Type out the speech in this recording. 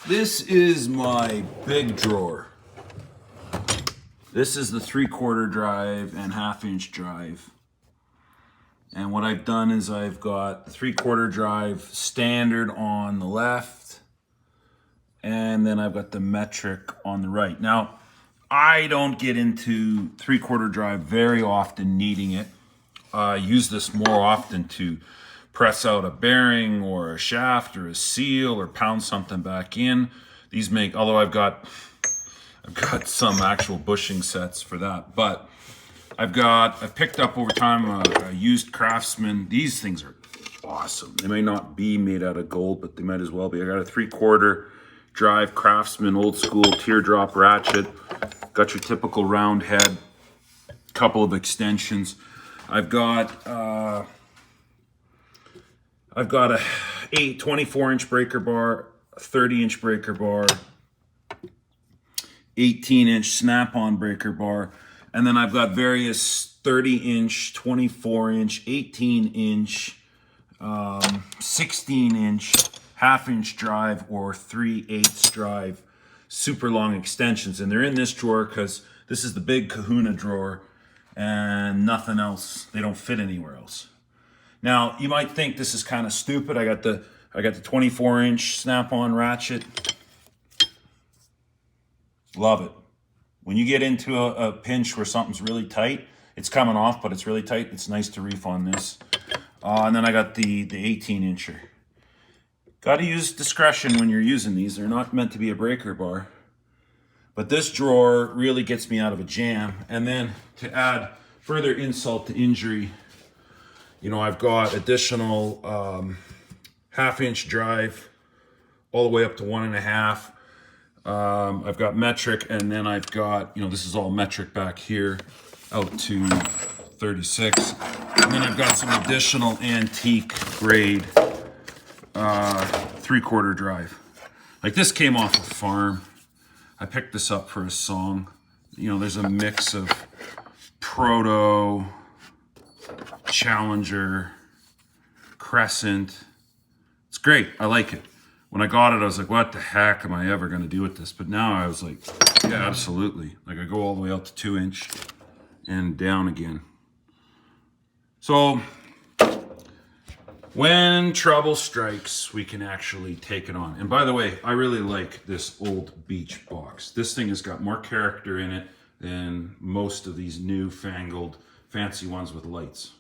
This is my big drawer. This is the 3/4 drive and 1/2-inch drive. And what I've done is I've got the 3/4 drive standard on the left, and then I've got the metric on the right. Now, I don't get into 3/4 drive very often needing it. I use this more often to press out a bearing or a shaft or a seal or pound something back in. These make, although I've got some actual bushing sets for that, but I've picked up over time a used Craftsman. These things are awesome. They may not be made out of gold, but they might as well be. I got a 3/4 drive Craftsman, old school teardrop ratchet. Got your typical round head, couple of extensions. I've got a 24-inch breaker bar, a 30-inch breaker bar, 18-inch snap-on breaker bar, and then I've got various 30-inch, 24-inch, 18-inch, 16-inch, 1/2-inch drive or 3/8 drive super long extensions. And they're in this drawer because this is the big kahuna drawer and nothing else. They don't fit anywhere else. Now, you might think this is kind of stupid. I got the 24-inch snap-on ratchet. Love it. When you get into a pinch where something's really tight, it's coming off, but it's really tight. It's nice to reef on this. And then I got the 18-incher. Got to use discretion when you're using these. They're not meant to be a breaker bar. But this drawer really gets me out of a jam. And then to add further insult to injury, you know, I've got additional 1/2-inch drive all the way up to 1.5. I've got metric, and then I've got, you know, this is all metric back here out to 36. And then I've got some additional antique grade 3/4 drive. Like this came off a farm. I picked this up for a song. You know, there's a mix of Proto, Challenger, Crescent. It's great. I like it. When I got it, I was like, what the heck am I ever going to do with this? But now I was like, yeah, absolutely. Like I go all the way out to 2-inch and down again. So when trouble strikes, we can actually take it on. And by the way, I really like this old beach box. This thing has got more character in it than most of these new fangled fancy ones with lights.